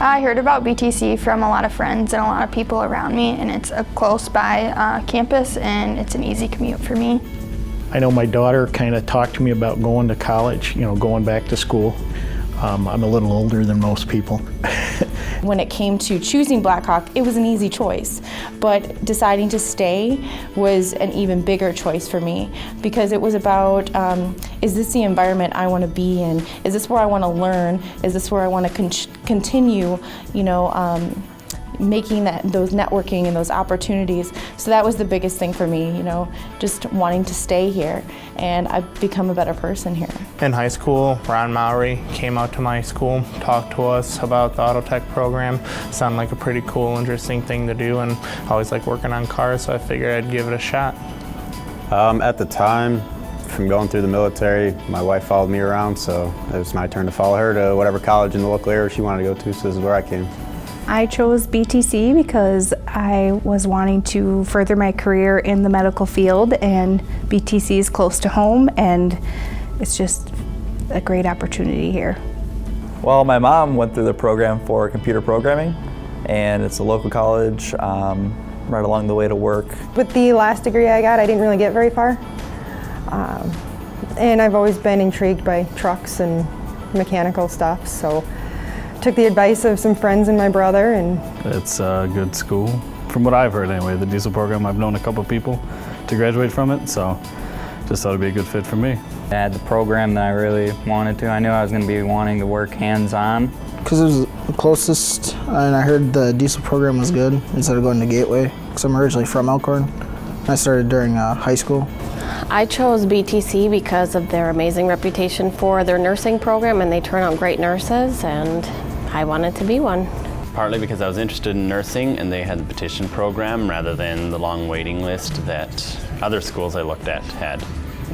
I heard about BTC from a lot of friends and a lot of people around me, and it's a close by campus and it's an easy commute for me. I know my daughter kind of talked to me about going to college, going back to school. I'm a little older than most people. When it came to choosing Blackhawk, it was an easy choice, but deciding to stay was an even bigger choice for me because it was about, is this the environment I want to be in? Is this where I want to learn? Is this where I want to continue, making those networking and those opportunities? So that was the biggest thing for me, just wanting to stay here, and I've become a better person here. In high school, Ron Mowry came out to my school, talked to us about the auto tech program. Sounded like a pretty cool, interesting thing to do, and I always like working on cars, so I figured I'd give it a shot. At the time, from going through the military, my wife followed me around, so it was my turn to follow her to whatever college in the local area she wanted to go to, so this is where I came. I chose BTC because I was wanting to further my career in the medical field, and BTC is close to home, and it's just a great opportunity here. Well, my mom went through the program for computer programming, and it's a local college right along the way to work. With the last degree I got, I didn't really get very far. And I've always been intrigued by trucks and mechanical stuff, so took the advice of some friends and my brother. And it's a good school. From what I've heard anyway, the diesel program, I've known a couple people to graduate from it, so just thought it'd be a good fit for me. I had the program that I really wanted to. I knew I was going to be wanting to work hands-on. Because it was the closest, and I heard the diesel program was good instead of going to Gateway, because I'm originally from Elkhorn. I started during high school. I chose BTC because of their amazing reputation for their nursing program, and they turn out great nurses, and I wanted to be one. Partly because I was interested in nursing and they had the petition program rather than the long waiting list that other schools I looked at had.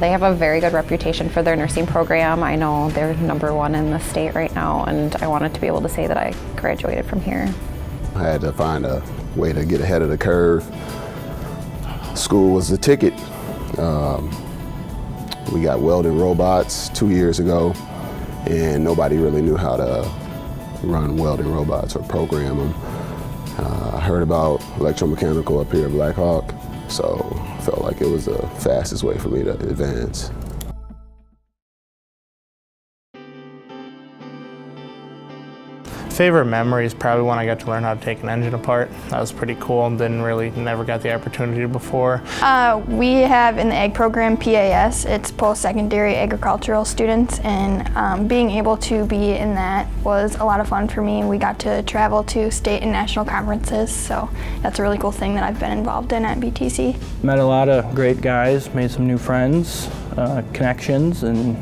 They have a very good reputation for their nursing program. I know they're #1 in the state right now, and I wanted to be able to say that I graduated from here. I had to find a way to get ahead of the curve. School was the ticket. We got welding robots 2 years ago, and nobody really knew how to run welding robots or program them. I heard about electromechanical up here at Blackhawk, so I felt like it was the fastest way for me to advance. Favorite memory is probably when I got to learn how to take an engine apart. That was pretty cool. Never got the opportunity before. We have in the ag program PAS, it's post-secondary agricultural students, and being able to be in that was a lot of fun for me. We got to travel to state and national conferences, so that's a really cool thing that I've been involved in at BTC. Met a lot of great guys, made some new friends, connections, and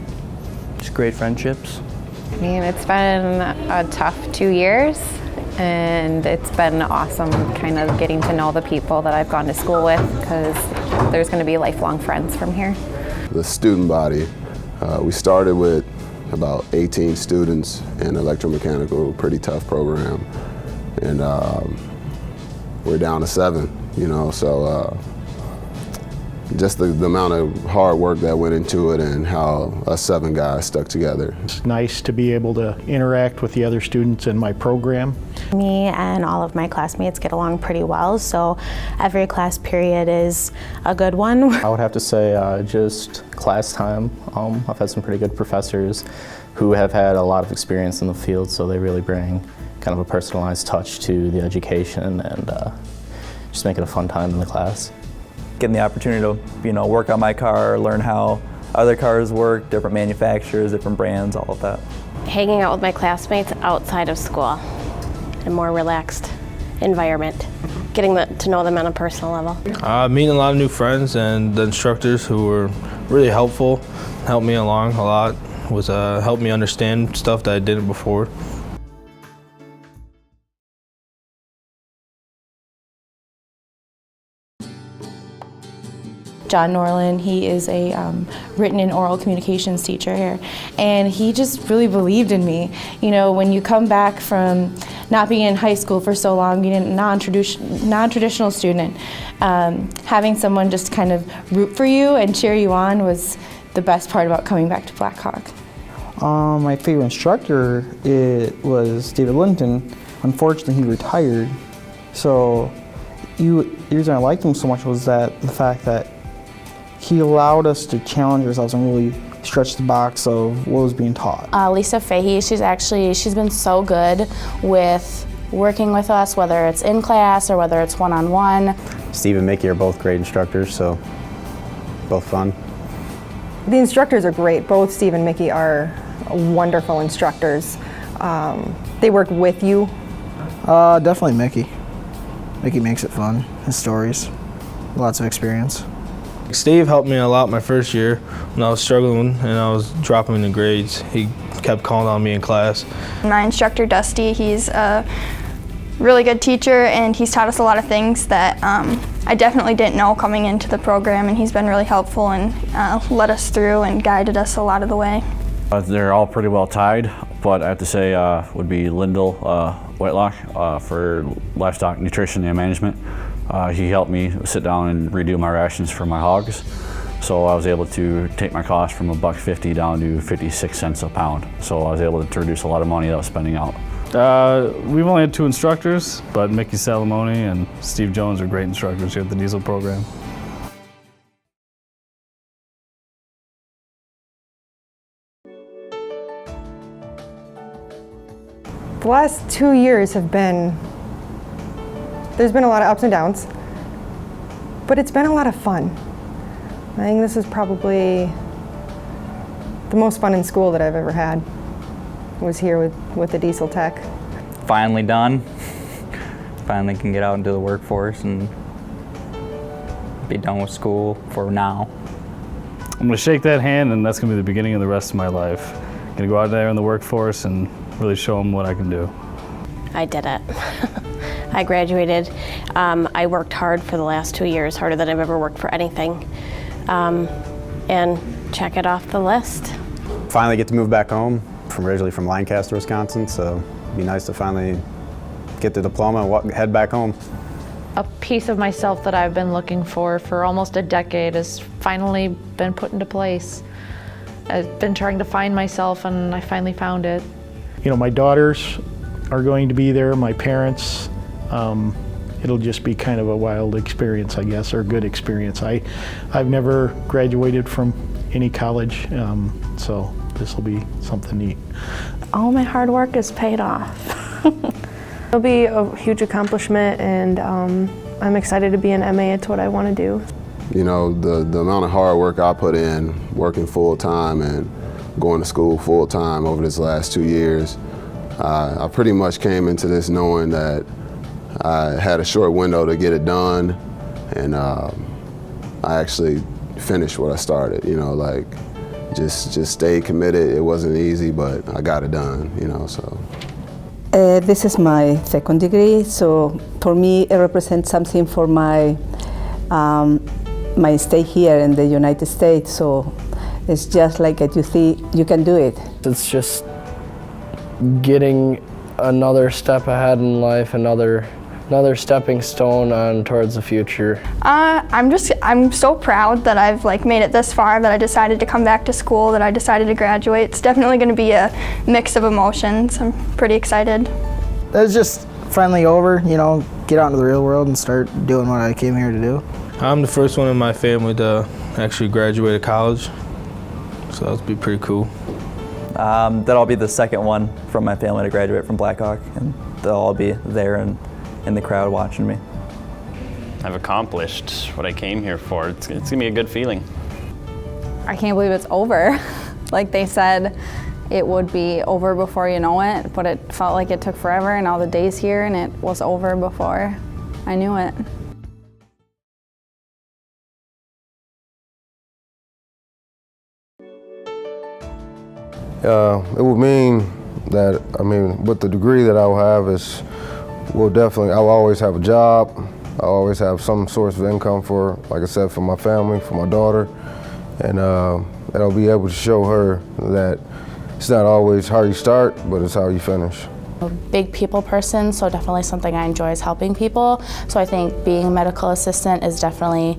just great friendships. I mean, it's been a tough 2 years, and it's been awesome kind of getting to know the people that I've gone to school with, because there's going to be lifelong friends from here. The student body, we started with about 18 students in electromechanical, pretty tough program, and we're down to 7, so just the amount of hard work that went into it and how us 7 guys stuck together. It's nice to be able to interact with the other students in my program. Me and all of my classmates get along pretty well, so every class period is a good one. I would have to say just class time. I've had some pretty good professors who have had a lot of experience in the field, so they really bring kind of a personalized touch to the education and just make it a fun time in the class. Getting the opportunity to, work on my car, learn how other cars work, different manufacturers, different brands, all of that. Hanging out with my classmates outside of school, a more relaxed environment. Getting to know them on a personal level. Meeting a lot of new friends, and the instructors who were really helpful, helped me along a lot, helped me understand stuff that I didn't before. John Norland, he is a written and oral communications teacher here, and he just really believed in me. When you come back from not being in high school for so long, being a non-traditional student, having someone just kind of root for you and cheer you on was the best part about coming back to Blackhawk. My favorite instructor was David Linton. Unfortunately, he retired. So the reason I liked him so much was that the fact that he allowed us to challenge ourselves and really stretch the box of what was being taught. Lisa Fahey, she's been so good with working with us, whether it's in class or whether it's one-on-one. Steve and Mickey are both great instructors, so both fun. The instructors are great. Both Steve and Mickey are wonderful instructors. They work with you. Definitely Mickey. Mickey makes it fun. His stories, lots of experience. Steve helped me a lot my first year when I was struggling and I was dropping in the grades. He kept calling on me in class. My instructor, Dusty, he's a really good teacher and he's taught us a lot of things that I definitely didn't know coming into the program, and he's been really helpful and led us through and guided us a lot of the way. They're all pretty well tied, but I have to say would be Lyndall Whitelock for livestock nutrition and management. He helped me sit down and redo my rations for my hogs, so I was able to take my cost from $1.50 down to 56 cents a pound. So I was able to reduce a lot of money that I was spending out. We've only had 2 instructors, but Mickey Salamone and Steve Jones are great instructors here at the diesel program. The last 2 years have been, there's been a lot of ups and downs, but it's been a lot of fun. I think this is probably the most fun in school that I've ever had. Was here with the diesel tech. Finally done. Finally can get out into the workforce and be done with school for now. I'm gonna shake that hand, and that's gonna be the beginning of the rest of my life. I'm gonna go out there in the workforce and really show them what I can do. I did it. I graduated. I worked hard for the last 2 years, harder than I've ever worked for anything. And check it off the list. Finally get to move back home. Originally from Lancaster, Wisconsin, so it'd be nice to finally get the diploma and head back home. A piece of myself that I've been looking for almost a decade has finally been put into place. I've been trying to find myself, and I finally found it. You know, my daughters are going to be there, my parents. It'll just be kind of a wild experience, I guess, or a good experience. I've never graduated from any college, so this will be something neat. All my hard work is paid off. It'll be a huge accomplishment, and I'm excited to be an MA. It's what I want to do. You know, the amount of hard work I put in, working full time and going to school full time over this last 2 years, I pretty much came into this knowing that I had a short window to get it done, and I actually finished what I started. You know, like just stayed committed. It wasn't easy, but I got it done. You know, so. This is my second degree, so for me it represents something for my my stay here in the United States. So it's just like you see, you can do it. It's just getting another step ahead in life, another stepping stone on towards the future. I'm so proud that I've made it this far, that I decided to come back to school, that I decided to graduate. It's definitely going to be a mix of emotions. I'm pretty excited. It's just finally over, you know, get out into the real world and start doing what I came here to do. I'm the first one in my family to actually graduate college, so that'll be pretty cool. That'll be the second one from my family to graduate from Blackhawk, and they'll all be there and in the crowd watching me. I've accomplished what I came here for. It's gonna be a good feeling. I can't believe it's over. Like they said, it would be over before you know it, but it felt like it took forever, and all the days here, and it was over before I knew it. It would mean that, with the degree that I will have is, I'll always have a job. I'll always have some source of income for, like I said, for my family, for my daughter. And I'll be able to show her that it's not always how you start, but it's how you finish. I'm a big people person, so definitely something I enjoy is helping people. So I think being a medical assistant is definitely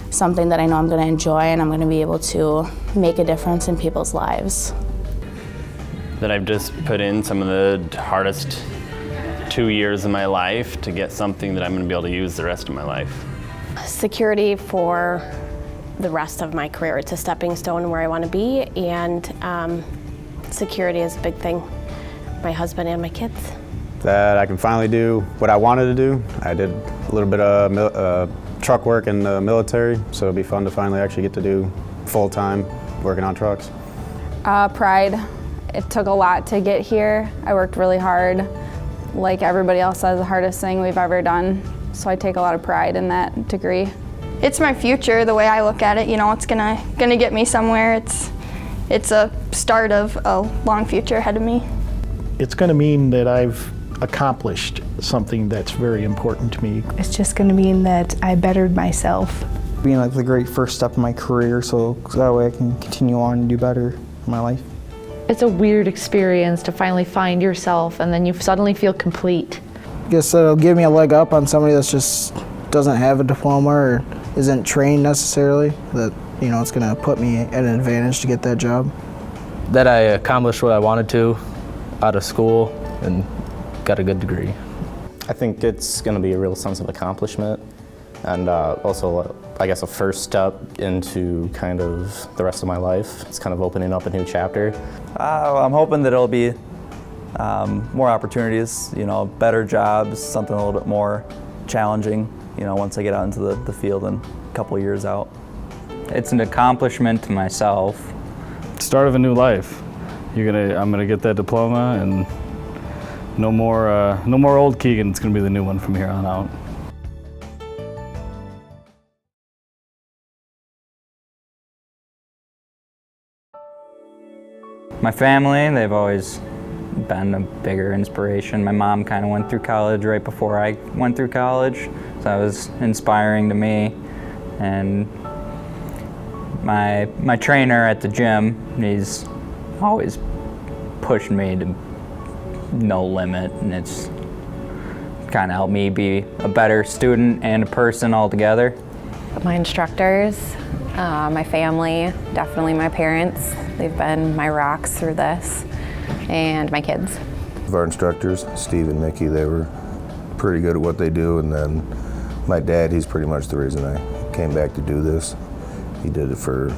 something that I know I'm going to enjoy, and I'm going to be able to make a difference in people's lives. That I've just put in some of the hardest 2 years of my life to get something that I'm going to be able to use the rest of my life. Security for the rest of my career. It's a stepping stone where I want to be, and security is a big thing. My husband and my kids. That I can finally do what I wanted to do. I did a little bit of truck work in the military, so it'll be fun to finally actually get to do full-time working on trucks. Pride. It took a lot to get here. I worked really hard. Like everybody else says, the hardest thing we've ever done. So I take a lot of pride in that degree. It's my future, the way I look at it. You know, it's gonna get me somewhere. It's a start of a long future ahead of me. It's going to mean that I've accomplished something that's very important to me. It's just going to mean that I bettered myself. Being like the great first step in my career, so that way I can continue on and do better in my life. It's a weird experience to finally find yourself and then you suddenly feel complete. I guess it'll give me a leg up on somebody that's just doesn't have a diploma or isn't trained necessarily. That, you know, it's going to put me at an advantage to get that job. That I accomplished what I wanted to out of school and got a good degree. I think it's going to be a real sense of accomplishment and also, I guess, a first step into kind of the rest of my life. It's kind of opening up a new chapter. I'm hoping that it'll be more opportunities, you know, better jobs, something a little bit more challenging, you know, once I get out into the field and a couple of years out. It's an accomplishment to myself. Start of a new life. I'm gonna get that diploma, and no more old Keegan. It's gonna be the new one from here on out. My family, they've always been a bigger inspiration. My mom kind of went through college right before I went through college, so that was inspiring to me. And my trainer at the gym, he's always pushed me to no limit, and it's kind of helped me be a better student and a person altogether. My instructors, my family, definitely my parents. They've been my rocks through this, and my kids. Our instructors, Steve and Mickey, they were pretty good at what they do, and then my dad, he's pretty much the reason I came back to do this. He did it for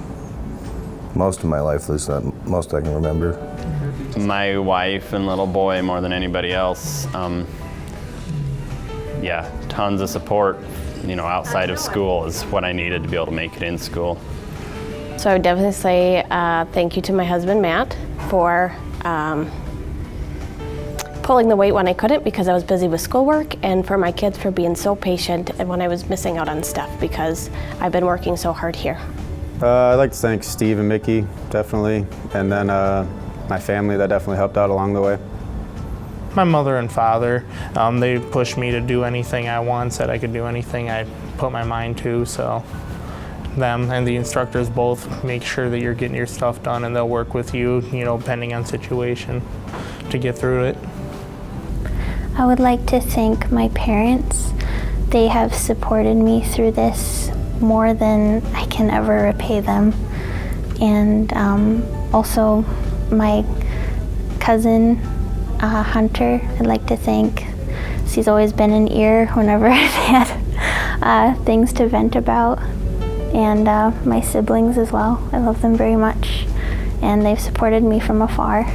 most of my life, at least not most I can remember. My wife and little boy more than anybody else. Yeah, tons of support, you know, outside of school is what I needed to be able to make it in school. So I would definitely say thank you to my husband, Matt, for pulling the weight when I couldn't because I was busy with schoolwork, and for my kids for being so patient and when I was missing out on stuff because I've been working so hard here. I'd like to thank Steve and Mickey, definitely, and then my family that definitely helped out along the way. My mother and father, they pushed me to do anything I want, said I could do anything I put my mind to, so them and the instructors both make sure that you're getting your stuff done, and they'll work with you, you know, depending on situation to get through it. I would like to thank my parents. They have supported me through this more than I can ever repay them. And also my cousin, Hunter, I'd like to thank. He's always been an ear whenever I've had things to vent about. And my siblings as well. I love them very much. And they've supported me from afar.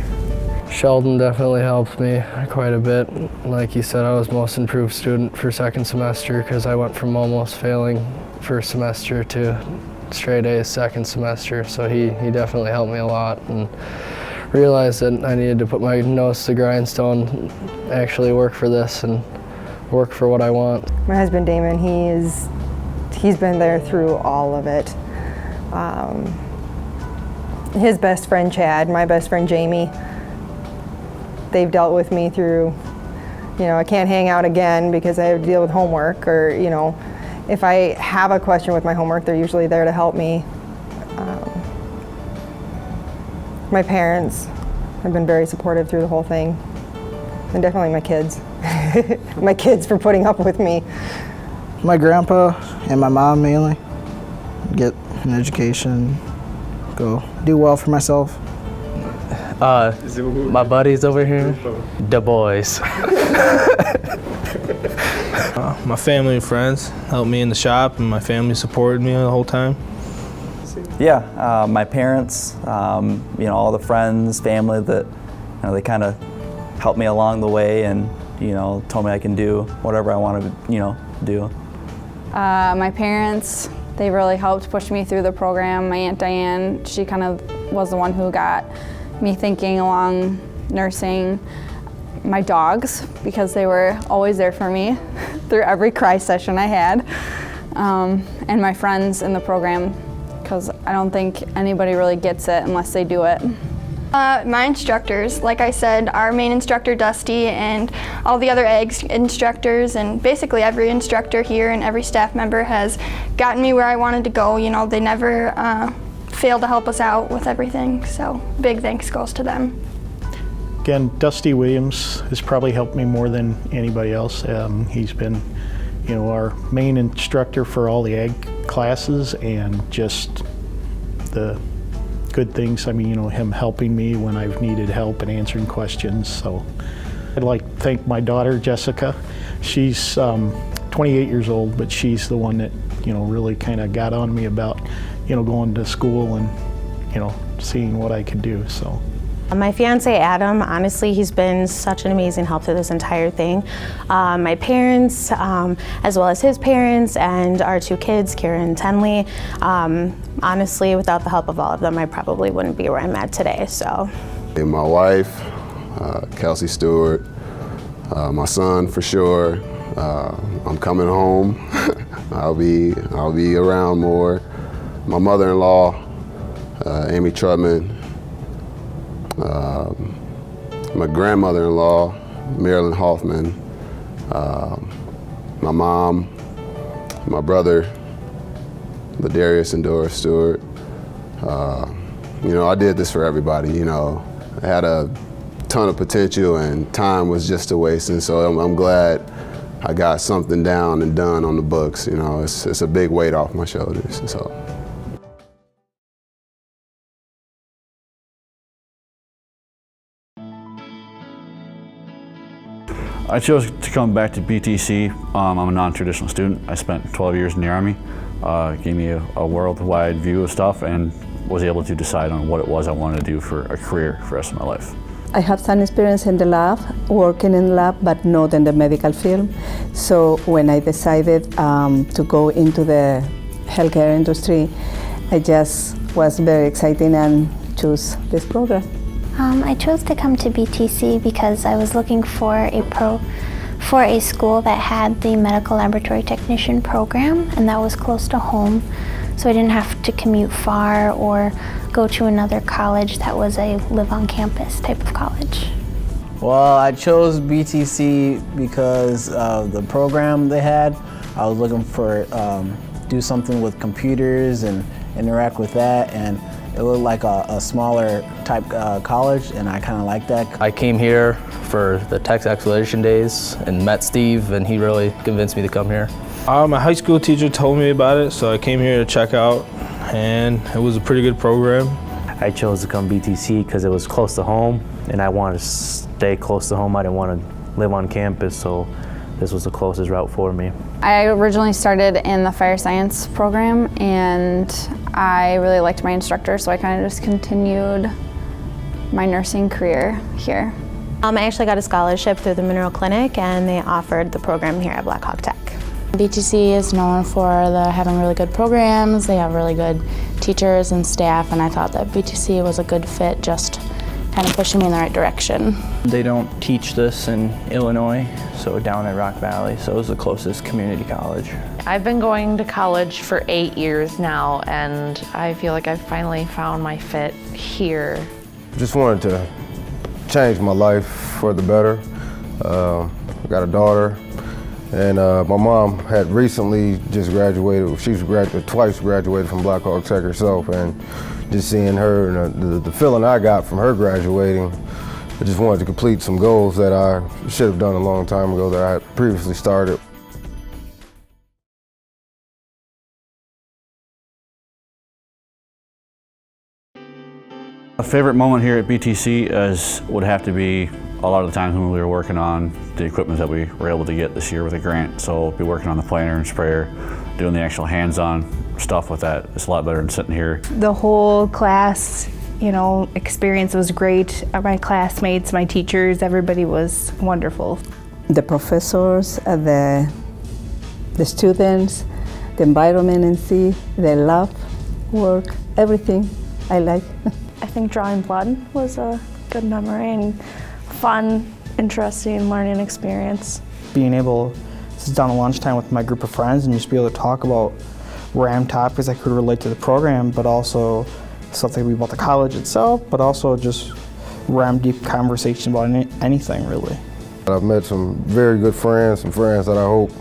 Sheldon definitely helped me quite a bit. Like you said, I was most improved student for second semester because I went from almost failing first semester to straight A's second semester. So he definitely helped me a lot and realized that I needed to put my nose to the grindstone, actually work for this and work for what I want. My husband Damon, he's been there through all of it. His best friend Chad, my best friend Jamie, they've dealt with me through, you know, I can't hang out again because I have to deal with homework, or, you know, if I have a question with my homework, they're usually there to help me. My parents have been very supportive through the whole thing, and definitely my kids. My kids for putting up with me. My grandpa and my mom mainly. Get an education, go do well for myself. My buddies over here, the boys. My family and friends helped me in the shop, and my family supported me the whole time. Yeah, my parents, all the friends, family that they kind of helped me along the way, and told me I can do whatever I want to do. My parents, they really helped push me through the program. My Aunt Diane, she kind of was the one who got me thinking along nursing. My dogs, because they were always there for me through every cry session I had. And my friends in the program, because I don't think anybody really gets it unless they do it. My instructors, like I said, our main instructor Dusty and all the other ag instructors and basically every instructor here and every staff member has gotten me where I wanted to go. They never fail to help us out with everything, so big thanks goes to them. Again, Dusty Williams has probably helped me more than anybody else. He's been, our main instructor for all the ag classes and just the good things. I mean, him helping me when I've needed help and answering questions. So I'd like to thank my daughter, Jessica. She's 28 years old, but she's the one that, really kind of got on me about, going to school and, seeing what I could do, so. My fiance Adam, honestly, he's been such an amazing help through this entire thing. My parents, as well as his parents, and our two kids, Kira and Tenley. Honestly, without the help of all of them, I probably wouldn't be where I'm at today. So. And my wife, Kelsey Stewart, my son for sure. I'm coming home. I'll be around more. My mother-in-law, Amy Trutman. My grandmother-in-law, Marilyn Hoffman, my mom, my brother, Ladarius and Doris Stewart. I did this for everybody. I had a ton of potential and time was just a waste, and so I'm glad I got something down and done on the books. It's a big weight off my shoulders. So. I chose to come back to BTC. I'm a non-traditional student. I spent 12 years in the Army. Gave me a worldwide view of stuff and was able to decide on what it was I wanted to do for a career for the rest of my life. I have some experience in the lab, working in the lab, but not in the medical field. So when I decided to go into the healthcare industry, I just was very excited and chose this program. I chose to come to BTC because I was looking for a school that had the medical laboratory technician program, and that was close to home, so I didn't have to commute far or go to another college that was a live on campus type of college. Well, I chose BTC because of the program they had. I was looking for do something with computers and interact with that, and it looked like a smaller type college, and I kind of like that. I came here for the Tex Exploration Days and met Steve, and he really convinced me to come here. My high school teacher told me about it, so I came here to check out, and it was a pretty good program. I chose to come BTC because it was close to home, and I wanted to stay close to home. I didn't want to live on campus, so this was the closest route for me. I originally started in the fire science program, and I really liked my instructor, so I kind of just continued my nursing career here. I actually got a scholarship through the Mineral Clinic, and they offered the program here at Blackhawk Tech. BTC is known for having really good programs. They have really good teachers and staff, and I thought that BTC was a good fit, just kind of pushing me in the right direction. They don't teach this in Illinois, so down at Rock Valley, so it was the closest community college. I've been going to college for 8 years now, and I feel like I've finally found my fit here. Just wanted to change my life for the better. I got a daughter, and my mom had recently just graduated. She's twice graduated from Blackhawk Tech herself, and just seeing her and the feeling I got from her graduating, I just wanted to complete some goals that I should have done a long time ago that I had previously started. A favorite moment here at BTC would have to be a lot of the times when we were working on the equipment that we were able to get this year with a grant. So be working on the planter and sprayer, doing the actual hands-on stuff with that. It's a lot better than sitting here. The whole class, experience was great. My classmates, my teachers, everybody was wonderful. The professors, the students, the environment in sí, the lab work, everything I like. I think drawing blood was a good memory and fun, interesting learning experience. Being able to sit down at lunchtime with my group of friends and just be able to talk about random topics that could relate to the program, but also something about the college itself, but also just random deep conversation about anything really. I've met some very good friends, some friends that I hope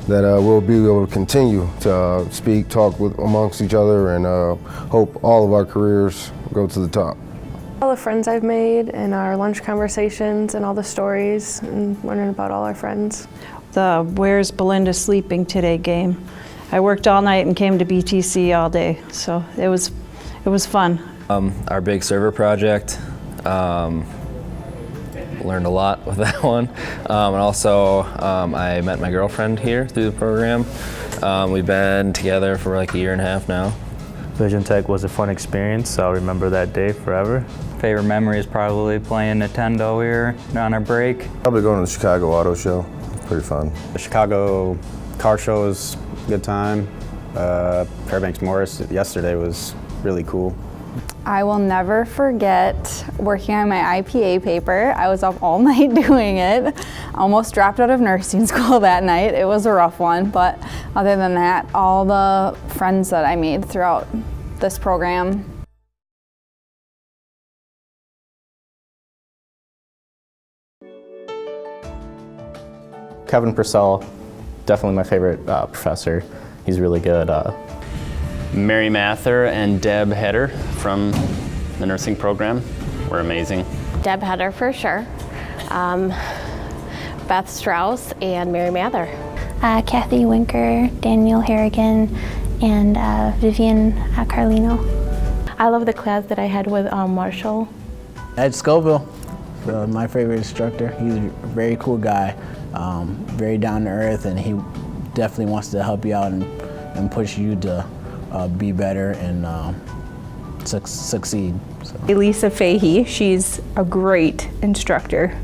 that we'll be able to continue to speak, talk amongst each other, and hope all of our careers go to the top. All the friends I've made and our lunch conversations and all the stories and learning about all our friends. The Where's Belinda Sleeping Today game. I worked all night and came to BTC all day, so it was fun. Our big server project, learned a lot with that one. And also I met my girlfriend here through the program. We've been together for like a year and a half now. Vision Tech was a fun experience. I'll remember that day forever. Favorite memory is probably playing Nintendo here on our break. Probably going to the Chicago Auto Show. Pretty fun. The Chicago car show was a good time. Fairbanks Morris yesterday was really cool. I will never forget working on my IPA paper. I was up all night doing it. Almost dropped out of nursing school that night. It was a rough one, but other than that, all the friends that I made throughout this program. Kevin Purcell, definitely my favorite professor. He's really good. Mary Mather and Deb Heder from the nursing program were amazing. Deb Heder for sure. Beth Strauss and Mary Mather. Kathy Winker, Daniel Harrigan, and Vivian Carlino. I love the class that I had with Marshall. Ed Scoville, my favorite instructor. He's a very cool guy, very down to earth, and he definitely wants to help you out and push you to be better and succeed. So. Elisa Fahey, she's a great instructor.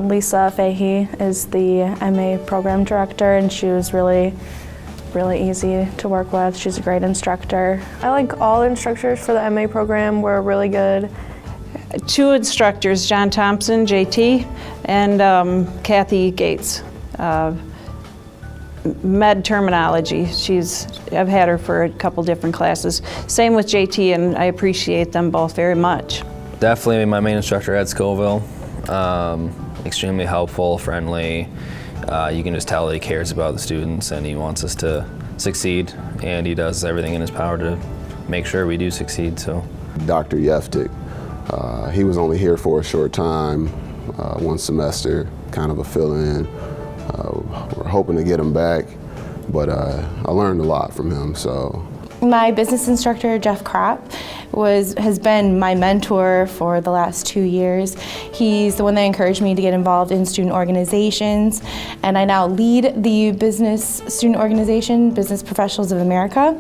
Lisa Fahey is the MA program director, and she was really easy to work with. She's a great instructor. I like all instructors for the MA program were really good. Two instructors, John Thompson, JT, and Kathy Gates. Med terminology. I've had her for a couple different classes. Same with JT, and I appreciate them both very much. Definitely my main instructor, Ed Scoville. Extremely helpful, friendly. You can just tell that he cares about the students and he wants us to succeed, and he does everything in his power to make sure we do succeed. So, Dr. Yeftik, he was only here for a short time, one semester, kind of a fill-in. We're hoping to get him back, but I learned a lot from him. So, my business instructor, Jeff Kropp, has been my mentor for the last 2 years. He's the one that encouraged me to get involved in student organizations, and I now lead the business student organization, Business Professionals of America.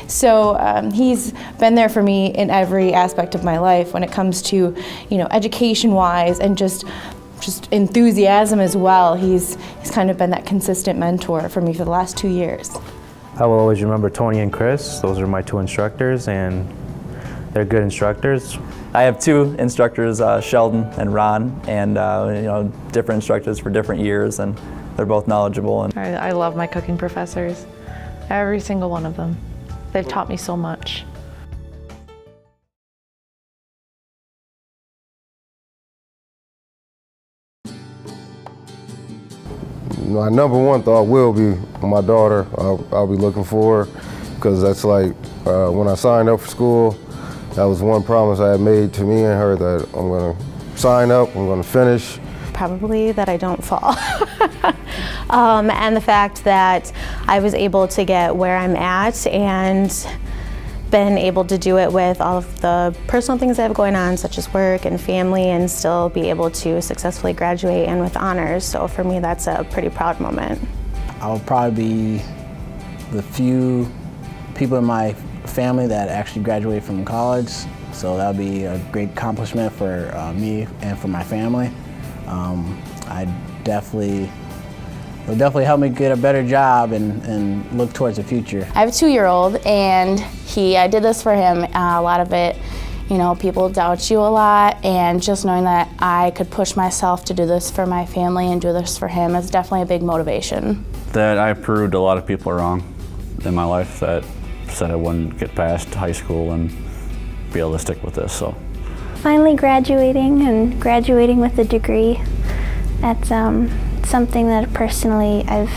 So he's been there for me in every aspect of my life when it comes to, education-wise and just enthusiasm as well. He's kind of been that consistent mentor for me for the last 2 years. I will always remember Tony and Chris. Those are my two instructors, and they're good instructors. I have two instructors, Sheldon and Ron, and different instructors for different years, and they're both knowledgeable. And I love my cooking professors, every single one of them. They've taught me so much. My number one thought will be my daughter. I'll be looking for her, because that's like when I signed up for school, that was one promise I had made to me and her, that I'm going to sign up, I'm going to finish. Probably that I don't fall. And the fact that I was able to get where I'm at and been able to do it with all of the personal things I have going on, such as work and family, and still be able to successfully graduate and with honors. So for me, that's a pretty proud moment. I'll probably be the few people in my family that actually graduate from college. So that'll be a great accomplishment for me and for my family. It'll definitely help me get a better job and look towards the future. I have a 2-year-old, and I did this for him. A lot of it, people doubt you a lot, and just knowing that I could push myself to do this for my family and do this for him is definitely a big motivation. That I proved a lot of people wrong in my life that said I wouldn't get past high school and be able to stick with this. So Finally graduating with a degree. That's something that personally I've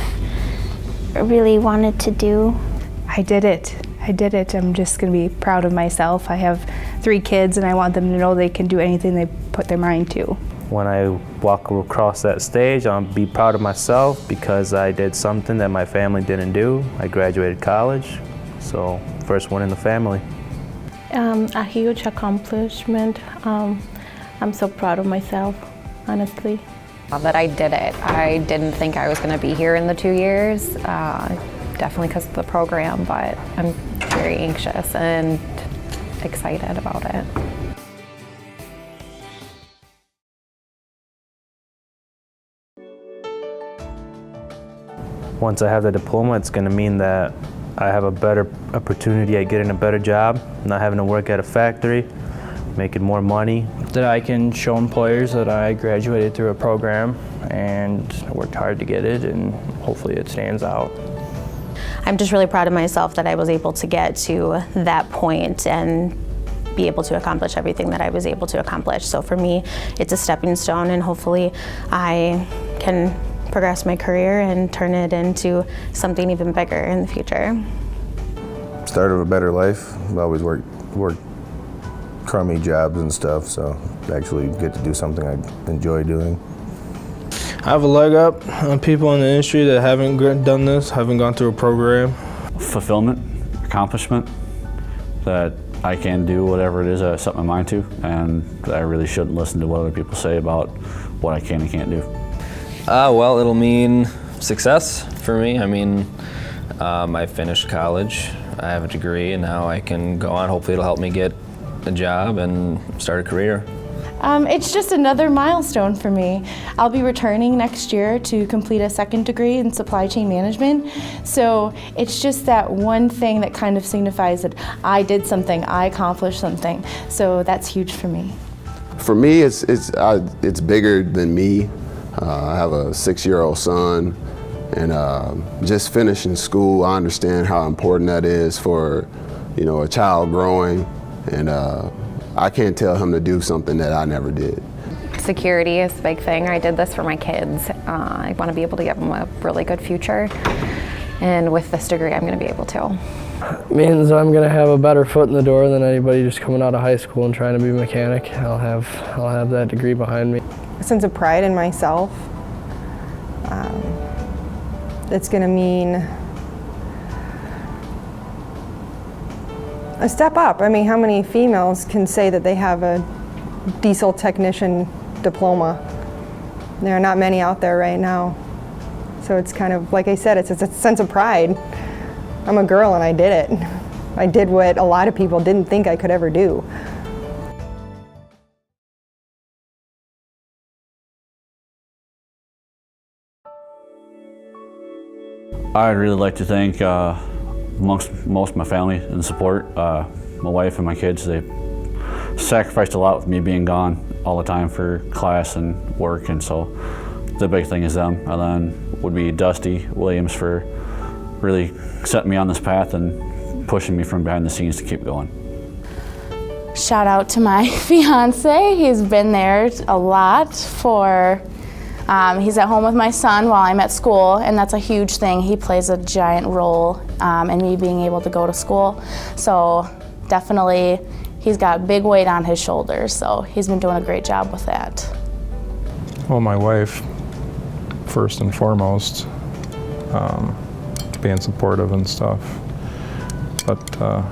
really wanted to do. I did it. I'm just going to be proud of myself. I have 3 kids and I want them to know they can do anything they put their mind to. When I walk across that stage, I'll be proud of myself because I did something that my family didn't do. I graduated college, so first one in the family. A huge accomplishment. I'm so proud of myself, honestly. That I did it. I didn't think I was going to be here in the 2 years, definitely because of the program, but I'm very anxious and excited about it. Once I have the diploma, it's going to mean that I have a better opportunity at getting a better job, not having to work at a factory, making more money. That I can show employers that I graduated through a program and worked hard to get it, and hopefully it stands out. I'm just really proud of myself that I was able to get to that point and be able to accomplish everything that I was able to accomplish. So for me, it's a stepping stone, and hopefully I can progress my career and turn it into something even bigger in the future. Start of a better life. I've always worked crummy jobs and stuff, so actually get to do something I enjoy doing. I have a leg up on people in the industry that haven't done this, haven't gone through a program. Fulfillment, accomplishment, that I can do whatever it is I set my mind to, and that I really shouldn't listen to what other people say about what I can and can't do. Well, it'll mean success for me. I mean, I finished college, I have a degree, and now I can go on. Hopefully it'll help me get a job and start a career. It's just another milestone for me. I'll be returning next year to complete a 2nd degree in supply chain management. So it's just that one thing that kind of signifies that I did something, I accomplished something. So that's huge for me. For me, it's bigger than me. I have a 6-year-old son, and just finishing school, I understand how important that is for, a child growing, and I can't tell him to do something that I never did. Security is a big thing. I did this for my kids. I want to be able to give them a really good future, and with this degree, I'm going to be able to. It means I'm going to have a better foot in the door than anybody just coming out of high school and trying to be a mechanic. I'll have that degree behind me. A sense of pride in myself. It's going to mean a step up. I mean, how many females can say that they have a diesel technician diploma? There are not many out there right now. So it's kind of, like I said, it's a sense of pride. I'm a girl and I did it. I did what a lot of people didn't think I could ever do. I'd really like to thank most of my family and support. My wife and my kids, they sacrificed a lot with me being gone all the time for class and work, and so the big thing is them. And then would be Dusty Williams for really setting me on this path and pushing me from behind the scenes to keep going. Shout out to my fiance. He's been there a lot for he's at home with my son while I'm at school, and that's a huge thing. He plays a giant role in me being able to go to school. So definitely he's got big weight on his shoulders, so he's been doing a great job with that. Well, my wife, first and foremost, being supportive and stuff. But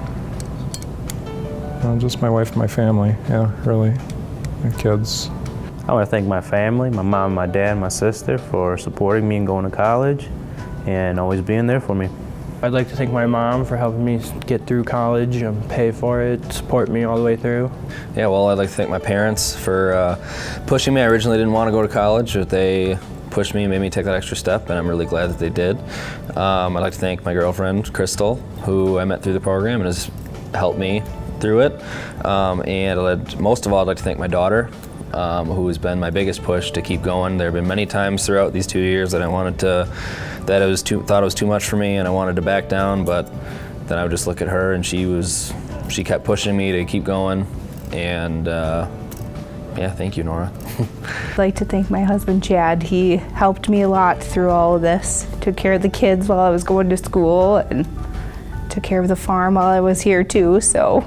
Just my wife and my family, yeah, really, my kids. I want to thank my family, my mom, my dad, my sister for supporting me and going to college and always being there for me. I'd like to thank my mom for helping me get through college and pay for it, support me all the way through. Yeah, well, I'd like to thank my parents for pushing me. I originally didn't want to go to college, but they pushed me and made me take that extra step, and I'm really glad that they did. I'd like to thank my girlfriend, Crystal, who I met through the program and has helped me through it. And most of all, I'd like to thank my daughter, who has been my biggest push to keep going. There have been many times throughout these 2 years that I thought it was too much for me and I wanted to back down, but then I would just look at her and she kept pushing me to keep going. And yeah, thank you, Nora. I'd like to thank my husband, Chad. He helped me a lot through all of this. Took care of the kids while I was going to school and took care of the farm while I was here too, so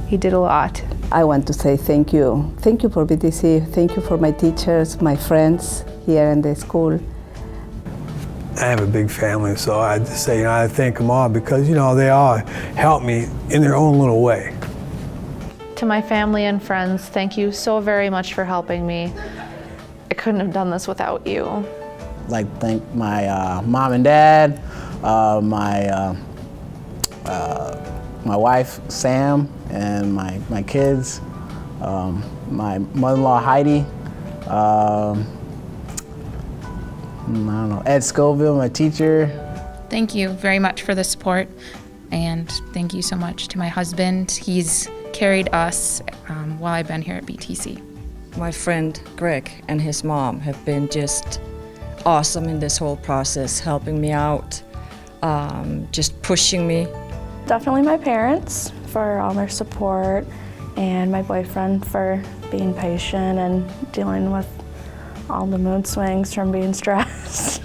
he did a lot. I want to say thank you. Thank you for BTC. Thank you for my teachers, my friends here in the school. I have a big family, so I just say, I thank them all because, they all help me in their own little way. To my family and friends, thank you so very much for helping me. I couldn't have done this without you. I'd like to thank my mom and dad, my wife, Sam, and my kids, my mother-in-law, Heidi, I don't know, Ed Scoville, my teacher. Thank you very much for the support, and thank you so much to my husband. He's carried us while I've been here at BTC. My friend Greg and his mom have been just awesome in this whole process, helping me out, just pushing me. Definitely my parents for all their support, and my boyfriend for being patient and dealing with all the mood swings from being stressed.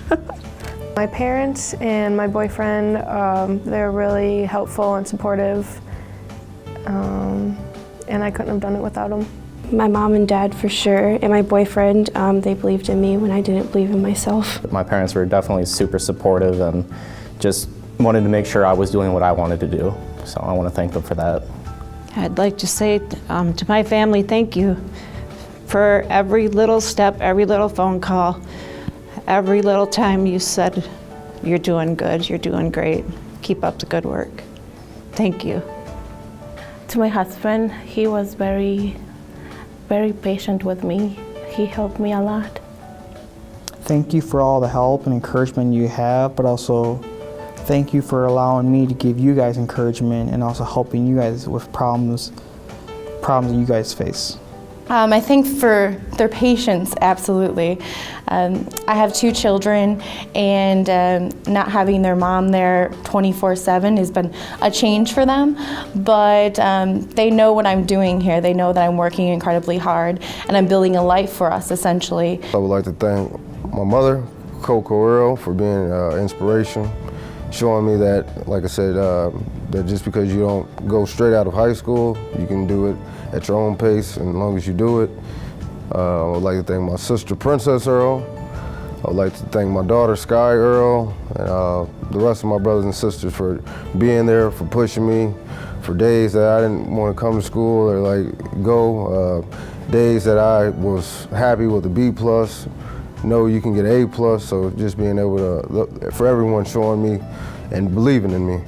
My parents and my boyfriend, they're really helpful and supportive, and I couldn't have done it without them. My mom and dad for sure, and my boyfriend, they believed in me when I didn't believe in myself. My parents were definitely super supportive and just wanted to make sure I was doing what I wanted to do. So I want to thank them for that. I'd like to say to my family, thank you for every little step, every little phone call, every little time you said, you're doing good, you're doing great, keep up the good work. Thank you. To my husband, he was very, very patient with me. He helped me a lot. Thank you for all the help and encouragement you have, but also thank you for allowing me to give you guys encouragement and also helping you guys with problems that you guys face. I think for their patience, absolutely. I have 2 children, and not having their mom there 24/7 has been a change for them, but they know what I'm doing here. They know that I'm working incredibly hard, and I'm building a life for us, essentially. I would like to thank my mother, Coco Earl, for being an inspiration, showing me that, like I said, that just because you don't go straight out of high school, you can do it at your own pace, and as long as you do it. I would like to thank my sister, Princess Earl. I would like to thank my daughter, Sky Earl, and the rest of my brothers and sisters for being there, for pushing me, for days that I didn't want to come to school or go, days that I was happy with a B+. No, you can get A+, so just being able to, for everyone showing me and believing in me.